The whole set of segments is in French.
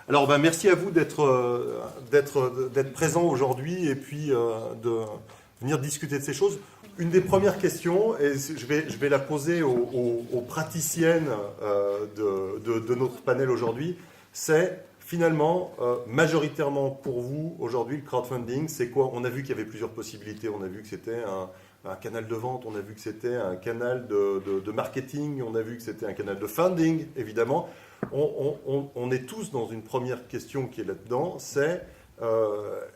Alors merci à vous d'être présent aujourd'hui et puis de venir discuter de ces choses. Une des premières questions, et je vais la poser aux praticiennes de notre panel aujourd'hui, c'est finalement, majoritairement pour vous, aujourd'hui, le crowdfunding, c'est quoi? On a vu qu'il y avait plusieurs possibilités. On a vu que c'était un canal de vente, on a vu que c'était un canal de marketing, on a vu que c'était un canal de funding, évidemment. On est tous dans une première question qui est là-dedans, c'est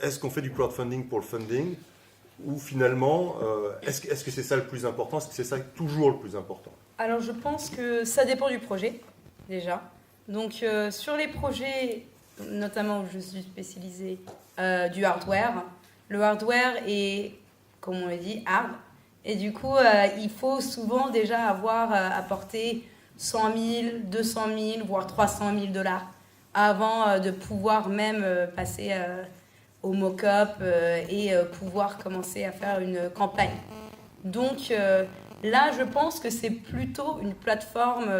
est-ce qu'on fait du crowdfunding pour le funding ou finalement, est-ce que c'est ça le plus important? Est-ce que c'est ça toujours le plus important? Alors je pense que ça dépend du projet, déjà. Donc sur les projets, notamment où je suis spécialisée, du hardware, le hardware est, comme on le dit, hard. Et du coup, il faut souvent déjà avoir apporté 100 000, 200 000, voire 300 000 $, avant de pouvoir même passer au mock-up et pouvoir commencer à faire une campagne. Donc là, je pense que c'est plutôt une plateforme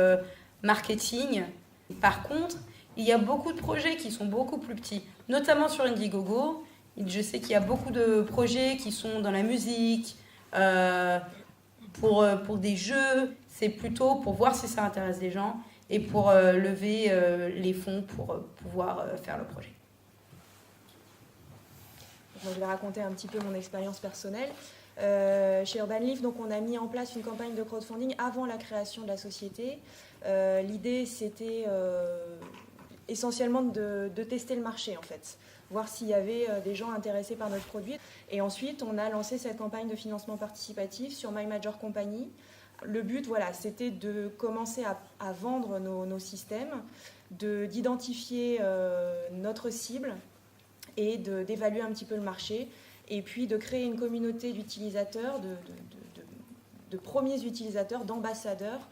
marketing. Par contre, il y a beaucoup de projets qui sont beaucoup plus petits, notamment sur Indiegogo. Je sais qu'il y a beaucoup de projets qui sont dans la musique, pour des jeux. C'est plutôt pour voir si ça intéresse les gens et pour lever les fonds pour pouvoir faire le projet. Je vais raconter un petit peu mon expérience personnelle. Chez Urban Leaf, donc, on a mis en place une campagne de crowdfunding avant la création de la société. L'idée, c'était essentiellement de tester le marché, en fait, voir s'il y avait des gens intéressés par notre produit. Et ensuite, on a lancé cette campagne de financement participatif sur My Major Company. Le but, voilà, c'était de commencer à vendre nos systèmes, d'identifier notre cible et d'évaluer un petit peu le marché, et puis de créer une communauté d'utilisateurs, de premiers utilisateurs, d'ambassadeurs,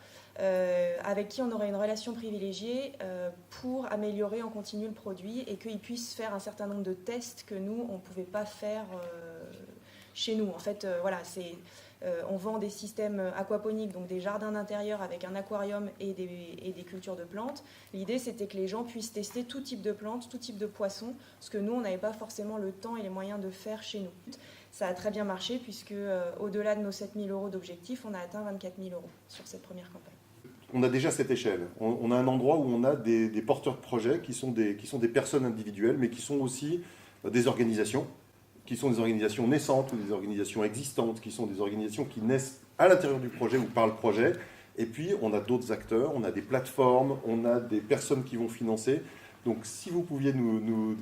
avec qui on aurait une relation privilégiée pour améliorer en continu le produit et qu'ils puissent faire un certain nombre de tests que nous, on ne pouvait pas faire chez nous. En fait, voilà, on vend des systèmes aquaponiques, donc des jardins d'intérieur avec un aquarium et des cultures de plantes. L'idée, c'était que les gens puissent tester tout type de plantes, tout type de poissons, ce que nous, on n'avait pas forcément le temps et les moyens de faire chez nous. Ça a très bien marché puisque, au-delà de nos 7 000 € d'objectif, on a atteint 24 000 € sur cette première campagne. On a déjà cette échelle. On a un endroit où on a des porteurs de projets qui sont des personnes individuelles, mais qui sont aussi des organisations, qui sont des organisations naissantes ou des organisations existantes, qui sont des organisations qui naissent à l'intérieur du projet ou par le projet. Et puis, on a d'autres acteurs, on a des plateformes, on a des personnes qui vont financer. Donc, si vous pouviez nous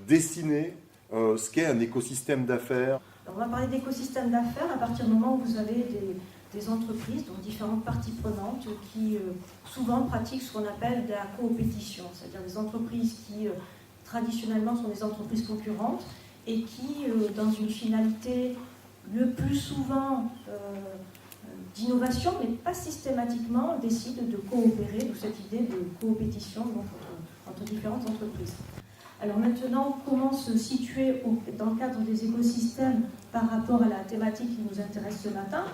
dessiner ce qu'est un écosystème d'affaires. Alors, on va parler d'écosystème d'affaires à partir du moment où vous avez des entreprises, donc différentes parties prenantes, qui souvent pratiquent ce qu'on appelle de la coopétition, c'est-à-dire des entreprises qui traditionnellement sont des entreprises concurrentes et qui, dans une finalité le plus souvent d'innovation, mais pas systématiquement, décident de coopérer, d'où cette idée de coopétition donc, entre différentes entreprises. Alors maintenant, comment se situer dans le cadre des écosystèmes par rapport à la thématique qui nous intéresse ce matin?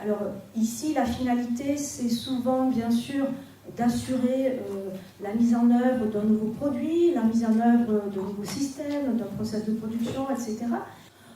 Alors ici, la finalité, c'est souvent, bien sûr, d'assurer la mise en œuvre d'un nouveau produit, la mise en œuvre de nouveaux systèmes, d'un process de production, etc.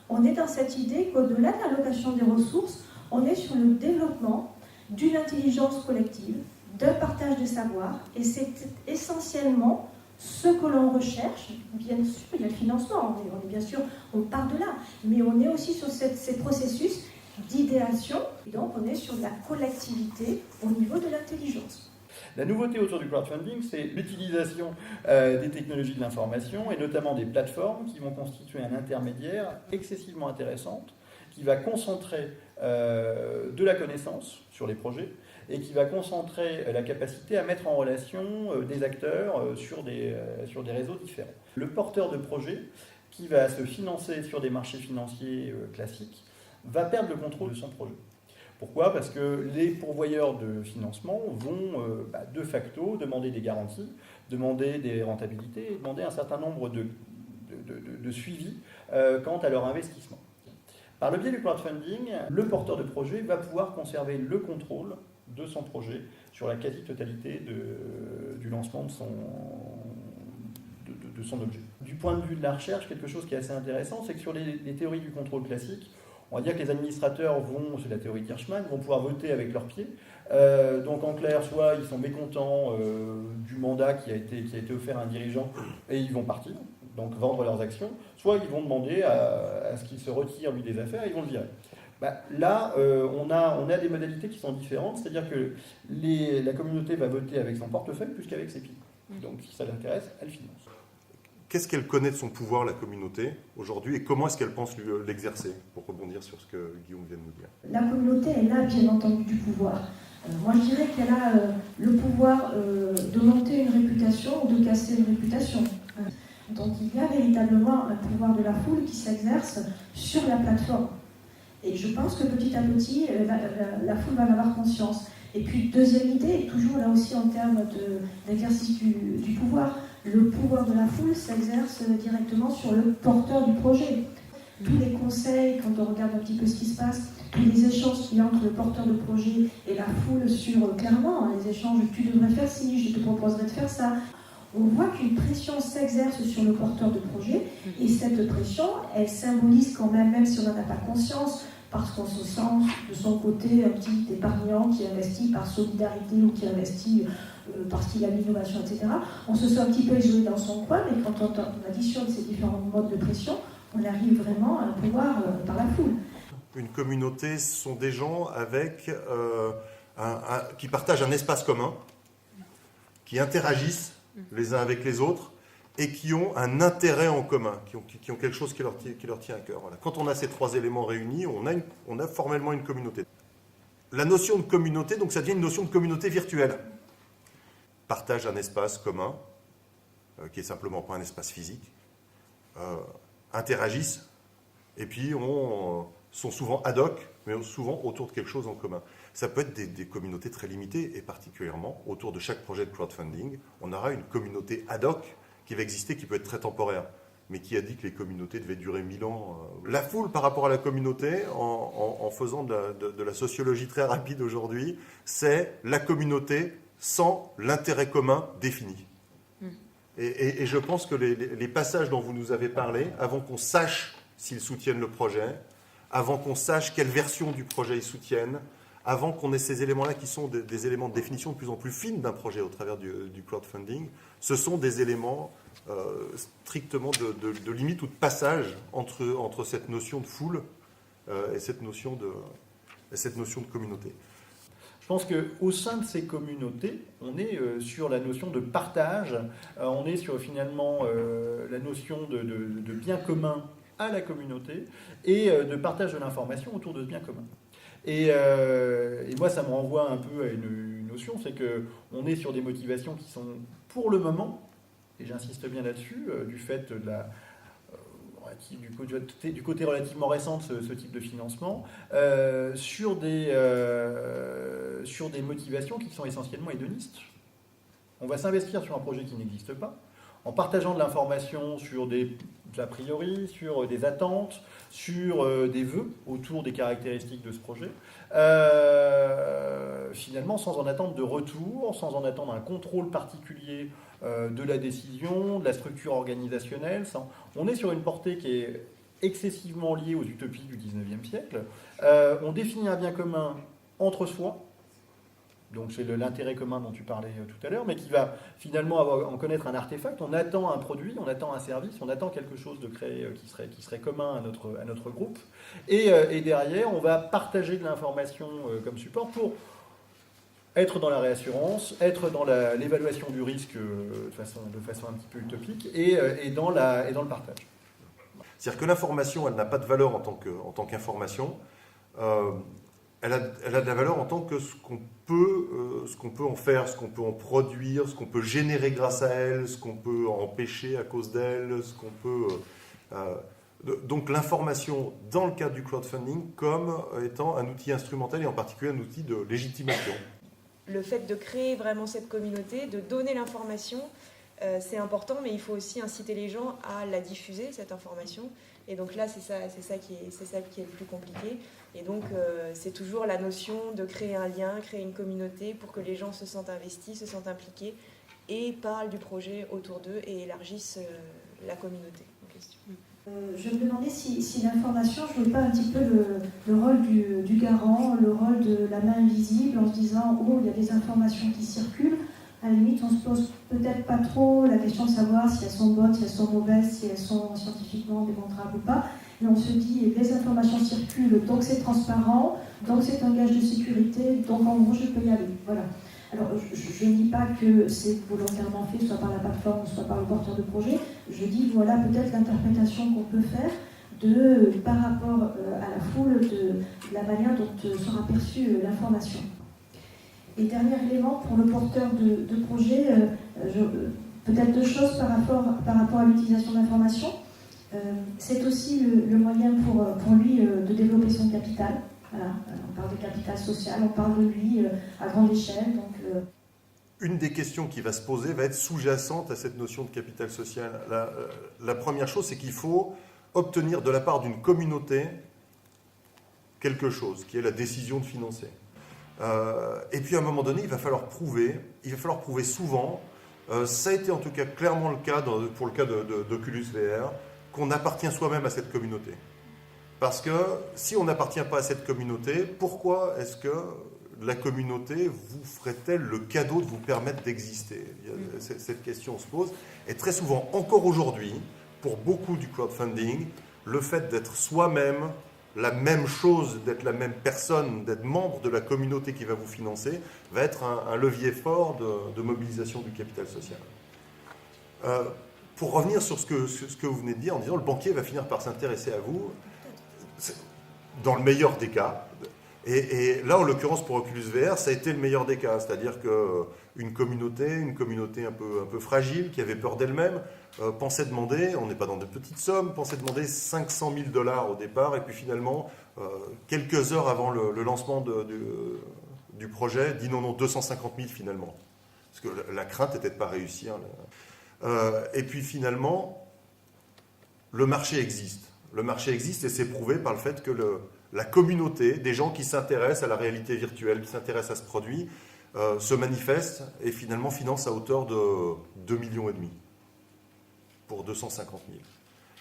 On est dans cette idée qu'au-delà de l'allocation des ressources, on est sur le développement d'une intelligence collective, d'un partage de savoir, et c'est essentiellement ce que l'on recherche. Bien sûr, il y a le financement, on est bien sûr, on part de là, mais on est aussi sur ces processus d'idéation, et donc on est sur la collectivité au niveau de l'intelligence. La nouveauté autour du crowdfunding, c'est l'utilisation des technologies de l'information et notamment des plateformes qui vont constituer un intermédiaire excessivement intéressante qui va concentrer de la connaissance sur les projets et qui va concentrer la capacité à mettre en relation des acteurs sur des réseaux différents. Le porteur de projet qui va se financer sur des marchés financiers classiques va perdre le contrôle de son projet. Pourquoi? Parce que les pourvoyeurs de financement vont de facto demander des garanties, demander des rentabilités, demander un certain nombre de suivis quant à leur investissement. Par le biais du crowdfunding, le porteur de projet va pouvoir conserver le contrôle de son projet sur la quasi-totalité du lancement de son objet. Du point de vue de la recherche, quelque chose qui est assez intéressant, c'est que sur les théories du contrôle classique, on va dire que les administrateurs vont, c'est la théorie de Hirschman, vont pouvoir voter avec leurs pieds. Donc en clair, soit ils sont mécontents du mandat qui a été offert à un dirigeant et ils vont partir, donc vendre leurs actions, soit ils vont demander à ce qu'il se retire lui des affaires et ils vont le virer. Là, on a des modalités qui sont différentes, c'est-à-dire que la communauté va voter avec son portefeuille plus qu'avec ses pieds. Donc si ça l'intéresse, elle finance. Qu'est-ce qu'elle connaît de son pouvoir, la communauté, aujourd'hui, et comment est-ce qu'elle pense l'exercer, pour rebondir sur ce que Guillaume vient de nous dire? La communauté, elle a bien entendu du pouvoir. Moi, je dirais qu'elle a le pouvoir de monter une réputation ou de casser une réputation. Donc, il y a véritablement un pouvoir de la foule qui s'exerce sur la plateforme. Et je pense que petit à petit, la foule va en avoir conscience. Et puis, deuxième idée, toujours là aussi en termes d'exercice du pouvoir, le pouvoir de la foule s'exerce directement sur le porteur du projet. Tous les conseils, quand on regarde un petit peu ce qui se passe, tous les échanges qu'il y a entre le porteur de projet et la foule sur, clairement, les échanges « tu devrais faire ci, je te proposerais de faire ça », on voit qu'une pression s'exerce sur le porteur de projet et cette pression, elle symbolise quand même si on n'en a pas conscience, parce qu'on se sent de son côté un petit épargnant qui investit par solidarité ou qui investit parce qu'il a l'innovation, etc. On se sent un petit peu isolé dans son coin, mais quand on additionne ces différents modes de pression, on arrive vraiment à un pouvoir par la foule. Une communauté, ce sont des gens qui partagent un espace commun, qui interagissent les uns avec les autres et qui ont un intérêt en commun, qui ont quelque chose qui leur tient à cœur. Voilà. Quand on a ces trois éléments réunis, on a formellement une communauté. La notion de communauté, donc ça devient une notion de communauté virtuelle. Partagent un espace commun, qui est simplement pas un espace physique, interagissent, et puis sont souvent ad hoc, mais souvent autour de quelque chose en commun. Ça peut être des communautés très limitées, et particulièrement autour de chaque projet de crowdfunding, on aura une communauté ad hoc qui va exister, qui peut être très temporaire. Mais qui a dit que les communautés devaient durer 1000 ans? La foule par rapport à la communauté, en faisant de la sociologie très rapide aujourd'hui, c'est la communauté sans l'intérêt commun défini. Et je pense que les passages dont vous nous avez parlé, avant qu'on sache s'ils soutiennent le projet, avant qu'on sache quelle version du projet ils soutiennent, avant qu'on ait ces éléments-là qui sont des éléments de définition de plus en plus fines d'un projet au travers du crowdfunding, ce sont des éléments strictement de limite ou de passage entre cette notion de foule et cette notion de communauté. Je pense qu'au sein de ces communautés, on est sur la notion de partage, on est sur finalement la notion de bien commun à la communauté et de partage de l'information autour de ce bien commun. Et moi, ça me renvoie un peu à une notion, c'est qu'on est sur des motivations qui sont, pour le moment, et j'insiste bien là-dessus, du fait du côté relativement récent de ce type de financement, sur des motivations qui sont essentiellement hédonistes. On va s'investir sur un projet qui n'existe pas, en partageant de l'information sur des a priori, sur des attentes, sur des vœux autour des caractéristiques de ce projet, finalement sans en attendre de retour, sans en attendre un contrôle particulier de la décision, de la structure organisationnelle. On est sur une portée qui est excessivement liée aux utopies du XIXe siècle. On définit un bien commun entre soi, donc c'est l'intérêt commun dont tu parlais tout à l'heure, mais qui va finalement en connaître un artefact. On attend un produit, on attend un service, on attend quelque chose de créé qui serait commun à notre groupe. Et derrière, on va partager de l'information comme support pour être dans la réassurance, être dans l'évaluation du risque de façon un petit peu utopique et dans le partage. C'est-à-dire que l'information, elle n'a pas de valeur en tant qu'information. Elle a de la valeur en tant que ce qu'on peut en faire, ce qu'on peut en produire, ce qu'on peut générer grâce à elle, ce qu'on peut empêcher à cause d'elle, ce qu'on peut... Donc l'information, dans le cadre du crowdfunding, comme étant un outil instrumental et en particulier un outil de légitimation. Le fait de créer vraiment cette communauté, de donner l'information, c'est important, mais il faut aussi inciter les gens à la diffuser, cette information. Et donc là, c'est ça qui est le plus compliqué. Et donc, c'est toujours la notion de créer un lien, créer une communauté pour que les gens se sentent investis, se sentent impliqués et parlent du projet autour d'eux et élargissent la communauté en question. Je me demandais si l'information ne jouait pas un petit peu le rôle du garant, le rôle de la main invisible, en se disant « Oh, il y a des informations qui circulent ». À la limite, on se pose peut-être pas trop la question de savoir si elles sont bonnes, si elles sont mauvaises, si elles sont scientifiquement démontrables ou pas. Et on se dit, les informations circulent, donc c'est transparent, donc c'est un gage de sécurité, donc en gros, je peux y aller. Voilà. Alors, je ne dis pas que c'est volontairement fait, soit par la plateforme, soit par le porteur de projet. Je dis, voilà peut-être l'interprétation qu'on peut faire par rapport à la foule, de la manière dont sera perçue l'information. Et dernier élément, pour le porteur de projet, peut-être deux choses par rapport à l'utilisation d'informations. C'est aussi le moyen pour lui de développer son capital. Voilà. On parle de capital social, on parle de lui à grande échelle. Donc, Une des questions qui va se poser va être sous-jacente à cette notion de capital social. La première chose, c'est qu'il faut obtenir de la part d'une communauté quelque chose, qui est la décision de financer. Et puis à un moment donné, il va falloir prouver souvent, ça a été en tout cas clairement le cas pour le cas d'Oculus VR, qu'on appartient soi-même à cette communauté. Parce que si on n'appartient pas à cette communauté, pourquoi est-ce que la communauté vous ferait-elle le cadeau de vous permettre d'exister? Cette question se pose. Et très souvent, encore aujourd'hui, pour beaucoup du crowdfunding, le fait d'être soi-même la même chose, d'être la même personne, d'être membre de la communauté qui va vous financer, va être un levier fort de mobilisation du capital social. Pour revenir sur ce que vous venez de dire, en disant le banquier va finir par s'intéresser à vous, dans le meilleur des cas. Et là, en l'occurrence, pour Oculus VR, ça a été le meilleur des cas. C'est-à-dire qu'une communauté un peu fragile, qui avait peur d'elle-même, pensait demander, on n'est pas dans de petites sommes, pensait demander 500 000 $ au départ, et puis finalement, quelques heures avant le lancement du projet, dit non, 250 000 finalement. Parce que la crainte était de ne pas réussir. Et puis finalement, le marché existe. Le marché existe et c'est prouvé par le fait que la communauté, des gens qui s'intéressent à la réalité virtuelle, qui s'intéressent à ce produit, se manifestent et finalement financent à hauteur de 2,5 millions pour 250 000.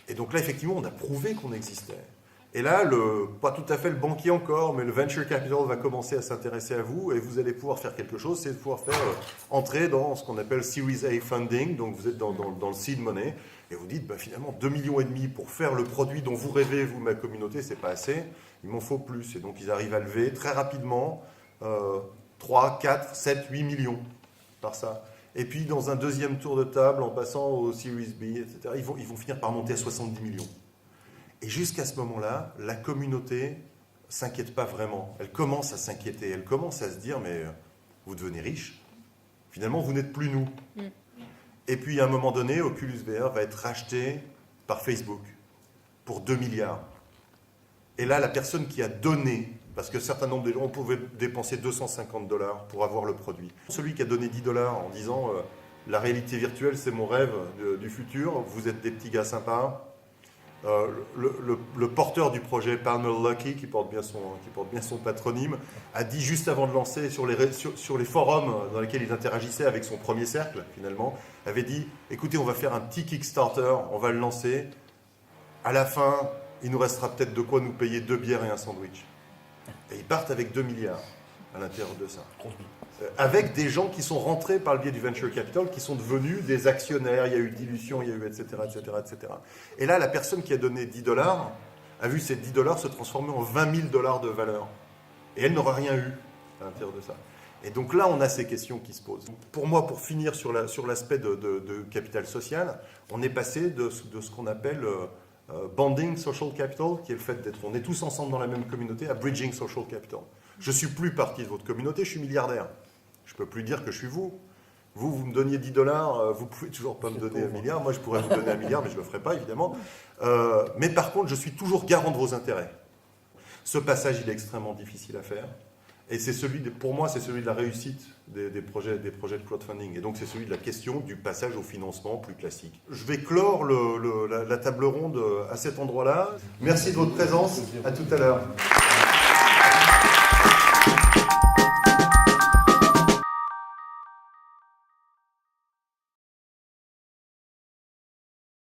Et donc là, effectivement, on a prouvé qu'on existait. Et là, pas tout à fait le banquier encore, mais le venture capital va commencer à s'intéresser à vous et vous allez pouvoir faire quelque chose, c'est de pouvoir faire entrer dans ce qu'on appelle Series A funding, donc vous êtes dans le seed money, et vous dites, finalement, 2,5 millions pour faire le produit dont vous rêvez, vous, ma communauté, c'est pas assez, il m'en faut plus. Et donc ils arrivent à lever très rapidement 3, 4, 7, 8 millions par ça. Et puis dans un deuxième tour de table, en passant au Series B, etc., ils vont finir par monter à 70 millions. Et jusqu'à ce moment-là, la communauté ne s'inquiète pas vraiment. Elle commence à s'inquiéter. Elle commence à se dire, mais vous devenez riche. Finalement, vous n'êtes plus nous. Et puis, à un moment donné, Oculus VR va être racheté par Facebook pour 2 milliards. Et là, la personne qui a donné, parce que certains nombres de gens pouvaient dépenser 250 $ pour avoir le produit. Celui qui a donné 10 $ en disant la réalité virtuelle, c'est mon rêve du futur, vous êtes des petits gars sympas. Le porteur du projet, Palmer Luckey, qui porte bien son patronyme, a dit juste avant de lancer sur les forums dans lesquels il interagissait avec son premier cercle, finalement, avait dit, écoutez, on va faire un petit Kickstarter, on va le lancer, à la fin, il nous restera peut-être de quoi nous payer 2 bières et un sandwich. Et ils partent avec 2 milliards à l'intérieur de ça. Avec des gens qui sont rentrés par le biais du venture capital, qui sont devenus des actionnaires, il y a eu dilution, il y a eu etc., etc., etc. Et là, la personne qui a donné 10 $ a vu ces 10 $ se transformer en 20 000 $ de valeur. Et elle n'aura rien eu à l'intérieur de ça. Et donc là, on a ces questions qui se posent. Pour moi, pour finir sur l'aspect de capital social, on est passé de ce qu'on appelle bonding social capital, qui est le fait on est tous ensemble dans la même communauté, à bridging social capital. Je ne suis plus partie de votre communauté, je suis milliardaire. Je ne peux plus dire que je suis vous. Vous me donniez 10 $, vous ne pouvez toujours pas me donner 1 milliard. Moi, je pourrais vous donner 1 milliard, mais je ne le ferai pas, évidemment. Mais par contre, je suis toujours garant de vos intérêts. Ce passage, il est extrêmement difficile à faire. Et c'est pour moi, c'est celui de la réussite des projets de crowdfunding. Et donc, c'est celui de la question du passage au financement plus classique. Je vais clore la table ronde à cet endroit-là. Merci de votre présence. À tout à l'heure.